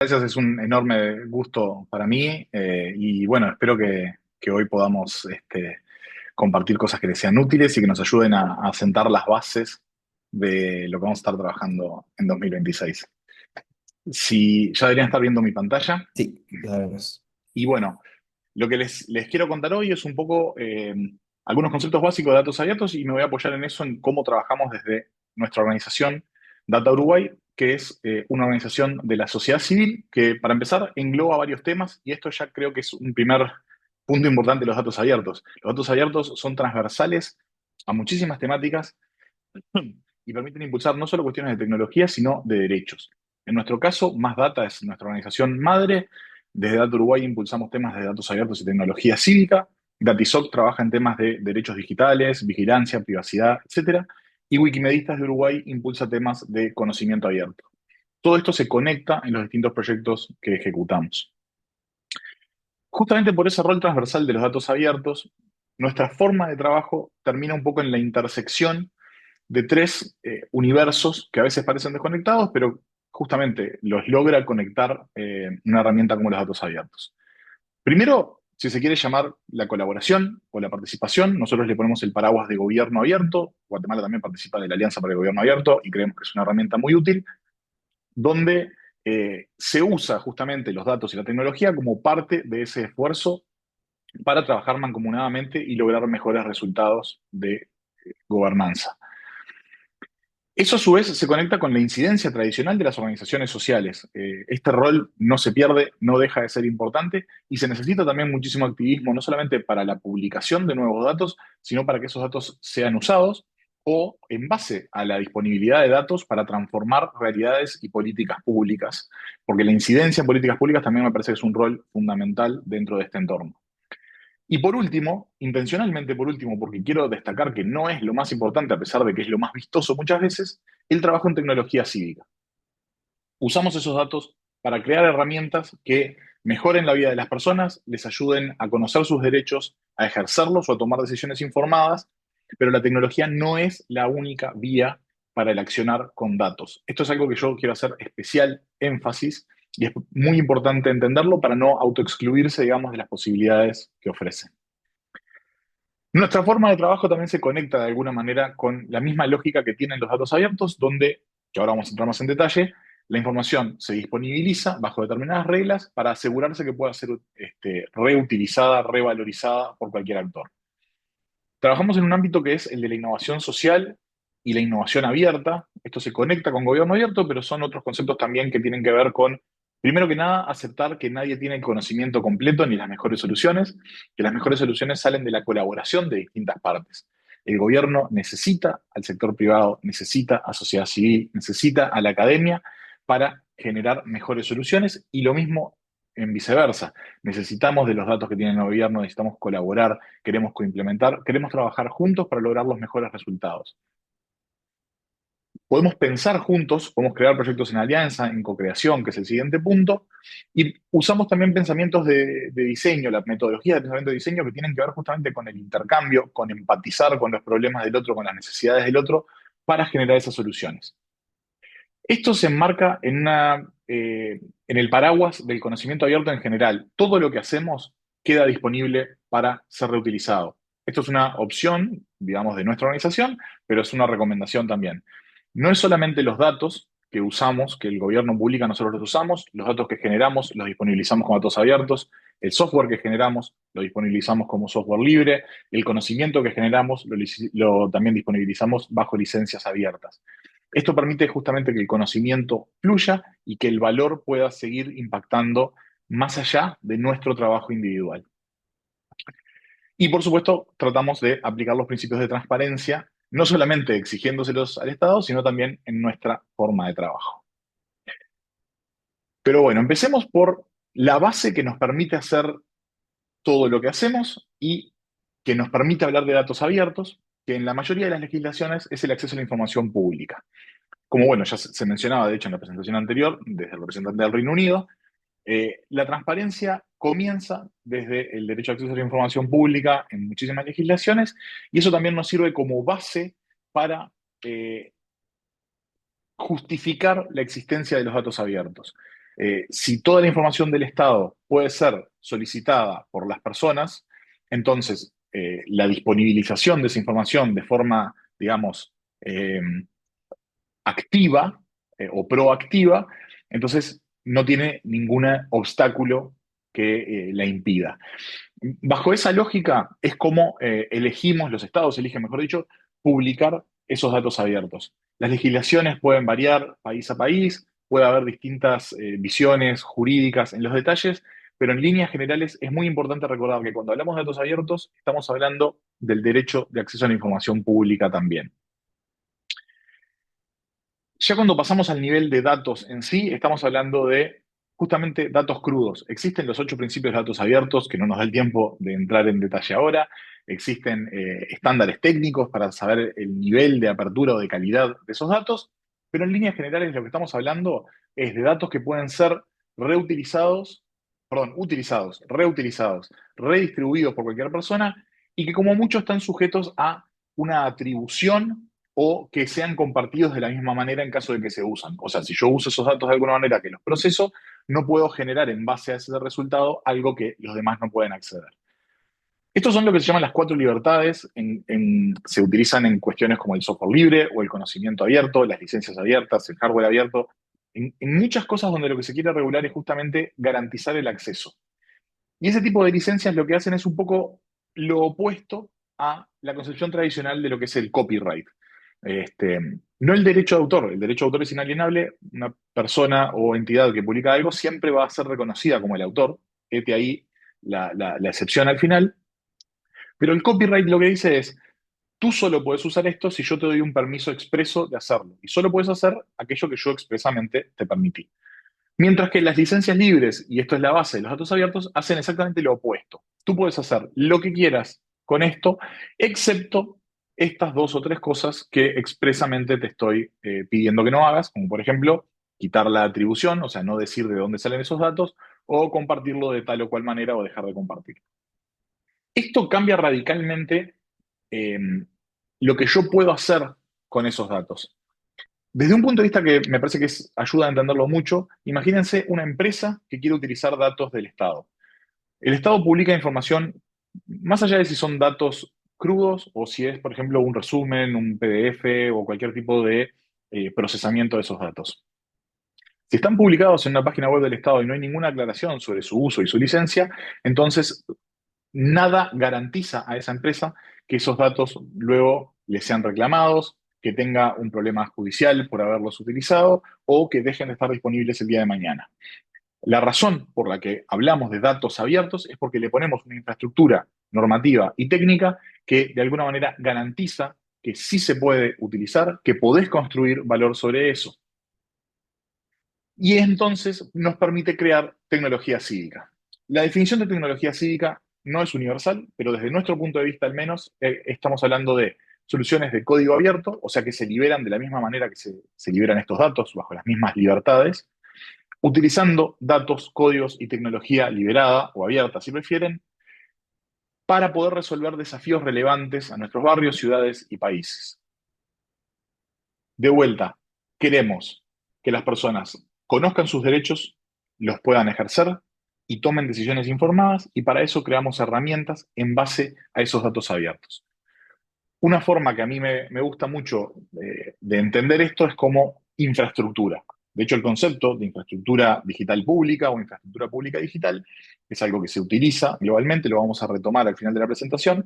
Gracias, es un enorme gusto para mí y bueno, espero que hoy podamos compartir cosas que les sean útiles y que nos ayuden a sentar las bases de lo que vamos a estar trabajando en 2026. Si ya deberían estar viendo mi pantalla Sí, la vemos. y bueno, lo que les quiero contar hoy es un poco algunos conceptos básicos de datos abiertos y me voy a apoyar en eso, en cómo trabajamos desde nuestra organización Data Uruguay, que es una organización de la sociedad civil que, para empezar, engloba varios temas y esto ya creo que es un primer punto importante de los datos abiertos. Los datos abiertos son transversales a muchísimas temáticas y permiten impulsar no solo cuestiones de tecnología, sino de derechos. En nuestro caso, Más Data es nuestra organización madre. Desde Data Uruguay impulsamos temas de datos abiertos y tecnología cívica. Datisoc trabaja en temas de derechos digitales, vigilancia, privacidad, etcétera. Y Wikimedistas de Uruguay impulsa temas de conocimiento abierto. Todo esto se conecta en los distintos proyectos que ejecutamos. Justamente por ese rol transversal de los datos abiertos, nuestra forma de trabajo termina un poco en la intersección de tres universos que a veces parecen desconectados, pero justamente los logra conectar una herramienta como los datos abiertos. Primero, si se quiere llamar la colaboración o la participación, nosotros le ponemos el paraguas de gobierno abierto. Guatemala también participa de la Alianza para el Gobierno Abierto y creemos que es una herramienta muy útil, donde se usa justamente los datos y la tecnología como parte de ese esfuerzo para trabajar mancomunadamente y lograr mejores resultados de gobernanza. Eso a su vez se conecta con la incidencia tradicional de las organizaciones sociales. Este rol no se pierde, no deja de ser importante y se necesita también muchísimo activismo, no solamente para la publicación de nuevos datos, sino para que esos datos sean usados o en base a la disponibilidad de datos para transformar realidades y políticas públicas, porque la incidencia en políticas públicas también me parece que es un rol fundamental dentro de este entorno. Y por último, intencionalmente por último, porque quiero destacar que no es lo más importante, a pesar de que es lo más vistoso muchas veces, el trabajo en tecnología cívica. Usamos esos datos para crear herramientas que mejoren la vida de las personas, les ayuden a conocer sus derechos, a ejercerlos o a tomar decisiones informadas, pero la tecnología no es la única vía para el accionar con datos. Esto es algo que yo quiero hacer especial énfasis y es muy importante entenderlo para no autoexcluirse, digamos, de las posibilidades que ofrecen. Nuestra forma de trabajo también se conecta de alguna manera con la misma lógica que tienen los datos abiertos, donde, que ahora vamos a entrar más en detalle, la información se disponibiliza bajo determinadas reglas para asegurarse que pueda ser reutilizada, revalorizada por cualquier actor. Trabajamos en un ámbito que es el de la innovación social y la innovación abierta. Esto se conecta con gobierno abierto, pero son otros conceptos también que tienen que ver con, primero que nada, aceptar que nadie tiene el conocimiento completo ni las mejores soluciones, que las mejores soluciones salen de la colaboración de distintas partes. El gobierno necesita al sector privado, necesita a sociedad civil, necesita a la academia para generar mejores soluciones y lo mismo en viceversa. Necesitamos de los datos que tiene el gobierno, necesitamos colaborar, queremos coimplementar, queremos trabajar juntos para lograr los mejores resultados. Podemos pensar juntos, podemos crear proyectos en alianza, en co-creación, que es el siguiente punto, y usamos también pensamientos de diseño, la metodología de pensamiento de diseño que tienen que ver justamente con el intercambio, con empatizar con los problemas del otro, con las necesidades del otro, para generar esas soluciones. Esto se enmarca en el paraguas del conocimiento abierto en general. Todo lo que hacemos queda disponible para ser reutilizado. Esto es una opción, digamos, de nuestra organización, pero es una recomendación también. No es solamente los datos que usamos, que el gobierno publica, nosotros los usamos, los datos que generamos los disponibilizamos como datos abiertos, el software que generamos lo disponibilizamos como software libre, el conocimiento que generamos lo también disponibilizamos bajo licencias abiertas. Esto permite justamente que el conocimiento fluya y que el valor pueda seguir impactando más allá de nuestro trabajo individual. Y por supuesto, tratamos de aplicar los principios de transparencia, no solamente exigiéndoselos al Estado, sino también en nuestra forma de trabajo. Pero bueno, empecemos por la base que nos permite hacer todo lo que hacemos y que nos permite hablar de datos abiertos, que en la mayoría de las legislaciones es el acceso a la información pública. Como bueno, ya se mencionaba de hecho en la presentación anterior, desde el representante del Reino Unido, la transparencia comienza desde el derecho a acceso a la información pública en muchísimas legislaciones y eso también nos sirve como base para justificar la existencia de los datos abiertos. Si toda la información del Estado puede ser solicitada por las personas, entonces la disponibilización de esa información de forma, digamos, activa o proactiva, entonces no tiene ningún obstáculo que la impida. Bajo esa lógica es como elegimos, los estados eligen, mejor dicho, publicar esos datos abiertos. Las legislaciones pueden variar país a país, puede haber distintas visiones jurídicas en los detalles, pero en líneas generales es muy importante recordar que cuando hablamos de datos abiertos estamos hablando del derecho de acceso a la información pública también. Ya cuando pasamos al nivel de datos en sí, estamos hablando de justamente datos crudos. Existen los 8 principios de datos abiertos, que no nos da el tiempo de entrar en detalle ahora. Existen estándares técnicos para saber el nivel de apertura o de calidad de esos datos, pero en líneas generales lo que estamos hablando es de datos que pueden ser reutilizados, perdón, utilizados, reutilizados, redistribuidos por cualquier persona y que como mucho están sujetos a una atribución o que sean compartidos de la misma manera en caso de que se usan. O sea, si yo uso esos datos de alguna manera que los proceso, no puedo generar en base a ese resultado algo que los demás no pueden acceder. Estos son lo que se llaman las 4 libertades, se utilizan en cuestiones como el software libre o el conocimiento abierto, las licencias abiertas, el hardware abierto, en muchas cosas donde lo que se quiere regular es justamente garantizar el acceso. Y ese tipo de licencias lo que hacen es un poco lo opuesto a la concepción tradicional de lo que es el copyright. Este, no el derecho de autor, el derecho de autor es inalienable, una persona o entidad que publica algo siempre va a ser reconocida como el autor, este ahí la excepción al final, pero el copyright lo que dice es, tú solo puedes usar esto si yo te doy un permiso expreso de hacerlo, y solo puedes hacer aquello que yo expresamente te permití. Mientras que las licencias libres, y esto es la base de los datos abiertos, hacen exactamente lo opuesto. Tú puedes hacer lo que quieras con esto, excepto estas 2 o 3 cosas que expresamente te estoy pidiendo que no hagas, como por ejemplo quitar la atribución, o sea, no decir de dónde salen esos datos, o compartirlo de tal o cual manera o dejar de compartirlo. Esto cambia radicalmente eh, lo que yo puedo hacer con esos datos. Desde un punto de vista que me parece que ayuda a entenderlo mucho, imagínense una empresa que quiere utilizar datos del Estado. El Estado publica información, más allá de si son datos crudos o si es, por ejemplo, un resumen, un PDF o cualquier tipo de procesamiento de esos datos. Si están publicados en una página web del Estado y no hay ninguna aclaración sobre su uso y su licencia, entonces nada garantiza a esa empresa que esos datos luego le sean reclamados, que tenga un problema judicial por haberlos utilizado o que dejen de estar disponibles el día de mañana. La razón por la que hablamos de datos abiertos es porque le ponemos una infraestructura normativa y técnica que de alguna manera garantiza que sí se puede utilizar, que podés construir valor sobre eso. Y entonces nos permite crear tecnología cívica. La definición de tecnología cívica no es universal, pero desde nuestro punto de vista al menos estamos hablando de soluciones de código abierto, o sea que se liberan de la misma manera que se liberan estos datos, bajo las mismas libertades, utilizando datos, códigos y tecnología liberada o abierta, si prefieren, para poder resolver desafíos relevantes a nuestros barrios, ciudades y países. De vuelta, queremos que las personas conozcan sus derechos, los puedan ejercer y tomen decisiones informadas y para eso creamos herramientas en base a esos datos abiertos. Una forma que a mí me gusta mucho de entender esto es como infraestructura. De hecho, el concepto de infraestructura digital pública o infraestructura pública digital es algo que se utiliza globalmente, lo vamos a retomar al final de la presentación,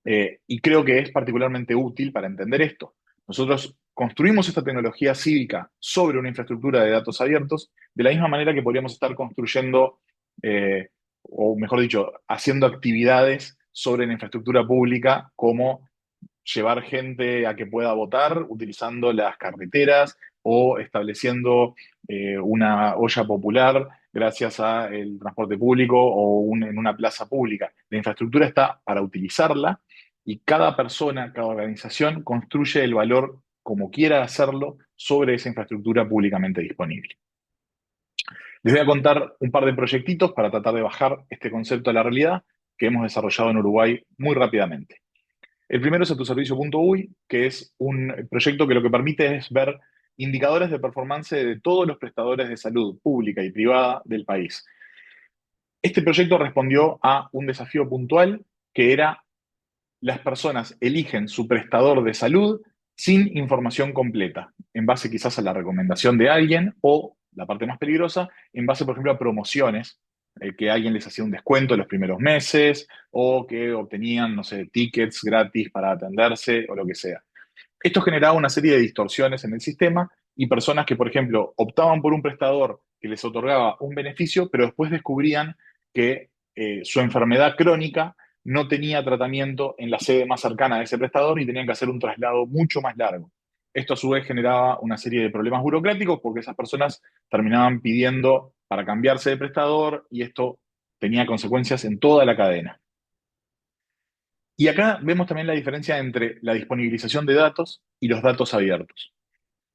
y creo que es particularmente útil para entender esto. Nosotros construimos esta tecnología cívica sobre una infraestructura de datos abiertos, de la misma manera que podríamos estar construyendo, o mejor dicho, haciendo actividades sobre la infraestructura pública, como llevar gente a que pueda votar utilizando las carreteras o estableciendo una olla popular gracias al transporte público o en una plaza pública. La infraestructura está para utilizarla y cada persona, cada organización construye el valor como quiera hacerlo sobre esa infraestructura públicamente disponible. Les voy a contar un par de proyectitos para tratar de bajar este concepto a la realidad que hemos desarrollado en Uruguay muy rápidamente. El primero es atuservicio.uy, que es un proyecto que lo que permite es ver indicadores de performance de todos los prestadores de salud pública y privada del país. Este proyecto respondió a un desafío puntual que era las personas eligen su prestador de salud sin información completa, en base quizás a la recomendación de alguien o, la parte más peligrosa, en base, por ejemplo, a promociones, que alguien les hacía un descuento los primeros meses o que obtenían, no sé, tickets gratis para atenderse o lo que sea. Esto generaba una serie de distorsiones en el sistema y personas que, por ejemplo, optaban por un prestador que les otorgaba un beneficio, pero después descubrían que su enfermedad crónica no tenía tratamiento en la sede más cercana de ese prestador y tenían que hacer un traslado mucho más largo. Esto a su vez generaba una serie de problemas burocráticos porque esas personas terminaban pidiendo para cambiarse de prestador y esto tenía consecuencias en toda la cadena. Y acá vemos también la diferencia entre la disponibilización de datos y los datos abiertos.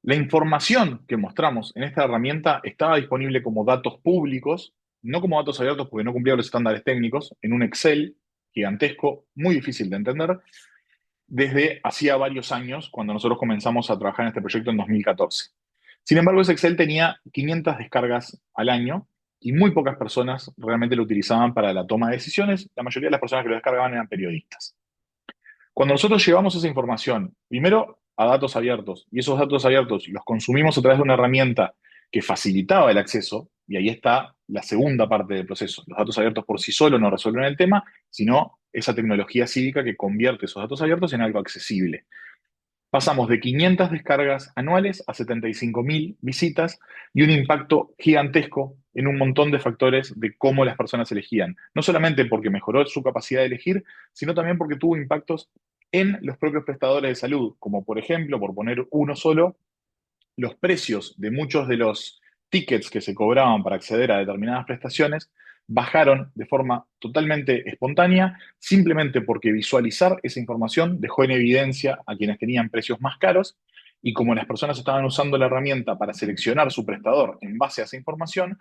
La información que mostramos en esta herramienta estaba disponible como datos públicos, no como datos abiertos porque no cumplía los estándares técnicos, en un Excel gigantesco, muy difícil de entender, desde hacía varios años, cuando nosotros comenzamos a trabajar en este proyecto en 2014. Sin embargo, ese Excel tenía 500 descargas al año y muy pocas personas realmente lo utilizaban para la toma de decisiones. La mayoría de las personas que lo descargaban eran periodistas. Cuando nosotros llevamos esa información, primero a datos abiertos, y esos datos abiertos los consumimos a través de una herramienta que facilitaba el acceso, y ahí está la segunda parte del proceso. Los datos abiertos por sí solos no resuelven el tema, sino esa tecnología cívica que convierte esos datos abiertos en algo accesible. Pasamos de 500 descargas anuales a 75.000 visitas y un impacto gigantesco en un montón de factores de cómo las personas elegían. No solamente porque mejoró su capacidad de elegir, sino también porque tuvo impactos en los propios prestadores de salud, como por ejemplo, por poner uno solo, los precios de muchos de los tickets que se cobraban para acceder a determinadas prestaciones bajaron de forma totalmente espontánea, simplemente porque visualizar esa información dejó en evidencia a quienes tenían precios más caros y como las personas estaban usando la herramienta para seleccionar su prestador en base a esa información,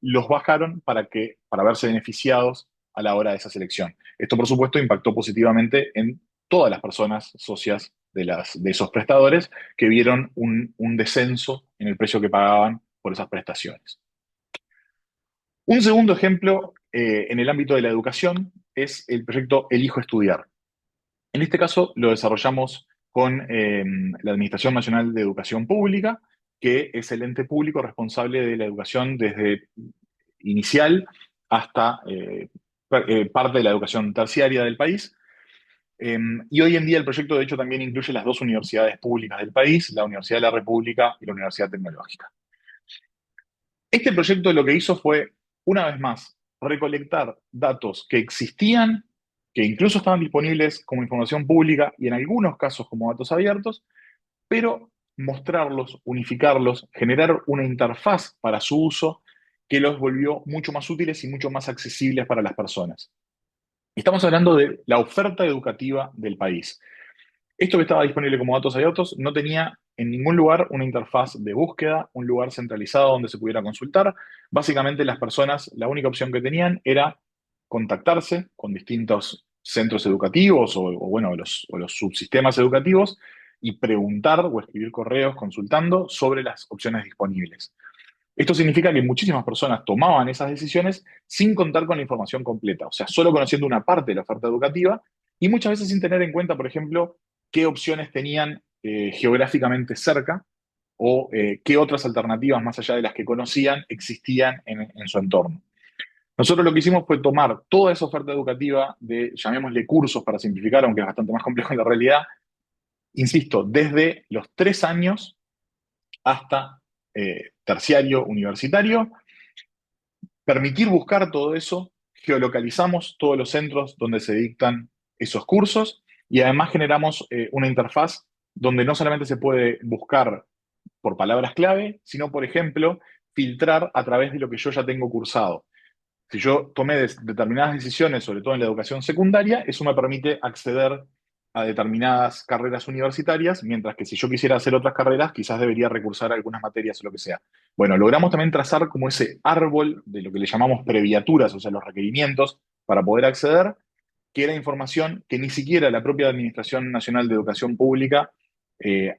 los bajaron para verse beneficiados a la hora de esa selección. Esto, por supuesto, impactó positivamente en todas las personas socias de esos prestadores que vieron un descenso en el precio que pagaban por esas prestaciones. Un segundo ejemplo en el ámbito de la educación es el proyecto Elijo Estudiar. En este caso lo desarrollamos con la Administración Nacional de Educación Pública, que es el ente público responsable de la educación desde inicial hasta parte de la educación terciaria del país. Y hoy en día el proyecto de hecho también incluye las dos universidades públicas del país, la Universidad de la República y la Universidad Tecnológica. Este proyecto lo que hizo fue, una vez más, recolectar datos que existían, que incluso estaban disponibles como información pública y en algunos casos como datos abiertos, pero mostrarlos, unificarlos, generar una interfaz para su uso que los volvió mucho más útiles y mucho más accesibles para las personas. Estamos hablando de la oferta educativa del país. Esto que estaba disponible como datos abiertos no tenía en ningún lugar una interfaz de búsqueda, un lugar centralizado donde se pudiera consultar. Básicamente las personas, la única opción que tenían era contactarse con distintos centros educativos bueno, o los subsistemas educativos y preguntar o escribir correos consultando sobre las opciones disponibles. Esto significa que muchísimas personas tomaban esas decisiones sin contar con la información completa, o sea, solo conociendo una parte de la oferta educativa y muchas veces sin tener en cuenta, por ejemplo, qué opciones tenían geográficamente cerca o qué otras alternativas más allá de las que conocían existían en su entorno. Nosotros lo que hicimos fue tomar toda esa oferta educativa de, llamémosle cursos para simplificar, aunque es bastante más complejo en la realidad, insisto, desde los 3 años hasta terciario, universitario, permitir buscar todo eso, geolocalizamos todos los centros donde se dictan esos cursos y además generamos una interfaz donde no solamente se puede buscar por palabras clave, sino, por ejemplo, filtrar a través de lo que yo ya tengo cursado. Si yo tomé determinadas decisiones, sobre todo en la educación secundaria, eso me permite acceder a determinadas carreras universitarias, mientras que si yo quisiera hacer otras carreras, quizás debería recursar algunas materias o lo que sea. Bueno, logramos también trazar como ese árbol de lo que le llamamos previaturas, o sea, los requerimientos para poder acceder, que era información que ni siquiera la propia Administración Nacional de Educación Pública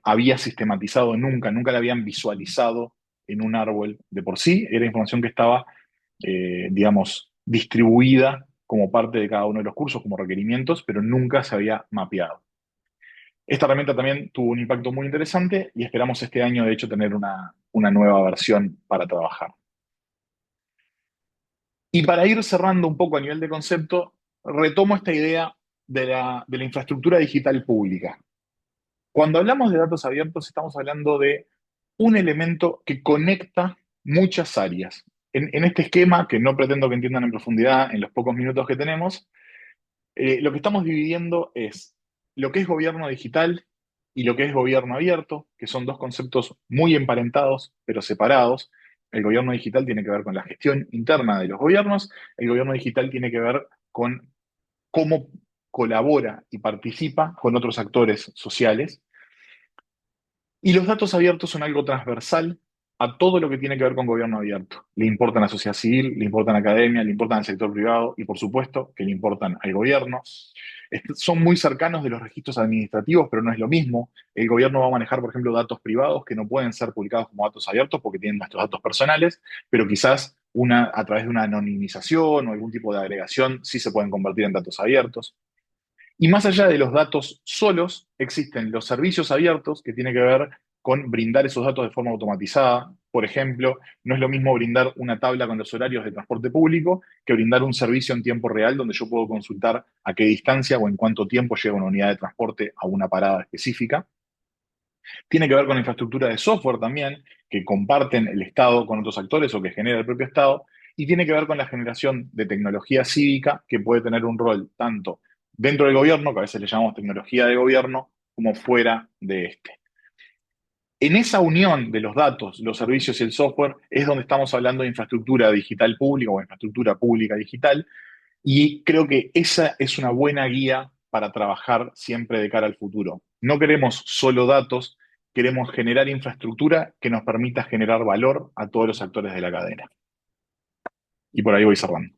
había sistematizado nunca la habían visualizado en un árbol de por sí, era información que estaba, digamos, distribuida como parte de cada uno de los cursos, como requerimientos, pero nunca se había mapeado. Esta herramienta también tuvo un impacto muy interesante y esperamos este año, de hecho, tener una nueva versión para trabajar. Y para ir cerrando un poco a nivel de concepto, retomo esta idea de la infraestructura digital pública. Cuando hablamos de datos abiertos, estamos hablando de un elemento que conecta muchas áreas. En este esquema, que no pretendo que entiendan en profundidad en los pocos minutos que tenemos, lo que estamos dividiendo es lo que es gobierno digital y lo que es gobierno abierto, que son dos conceptos muy emparentados, pero separados. El gobierno digital tiene que ver con la gestión interna de los gobiernos, el gobierno digital tiene que ver con cómo colabora y participa con otros actores sociales. Y los datos abiertos son algo transversal a todo lo que tiene que ver con gobierno abierto. Le importan a la sociedad civil, le importan a la academia, le importan al sector privado y por supuesto que le importan al gobierno. Son muy cercanos de los registros administrativos, pero no es lo mismo. El gobierno va a manejar, por ejemplo, datos privados que no pueden ser publicados como datos abiertos porque tienen nuestros datos personales, pero quizás a través de una anonimización o algún tipo de agregación sí se pueden convertir en datos abiertos. Y más allá de los datos solos, existen los servicios abiertos que tienen que ver con brindar esos datos de forma automatizada. Por ejemplo, no es lo mismo brindar una tabla con los horarios de transporte público que brindar un servicio en tiempo real donde yo puedo consultar a qué distancia o en cuánto tiempo llega una unidad de transporte a una parada específica. Tiene que ver con la infraestructura de software también, que comparten el Estado con otros actores o que genera el propio Estado. Y tiene que ver con la generación de tecnología cívica, que puede tener un rol tanto dentro del gobierno, que a veces le llamamos tecnología de gobierno, como fuera de este. En esa unión de los datos, los servicios y el software es donde estamos hablando de infraestructura digital pública o infraestructura pública digital, y creo que esa es una buena guía para trabajar siempre de cara al futuro. No queremos solo datos, queremos generar infraestructura que nos permita generar valor a todos los actores de la cadena. Y por ahí voy cerrando.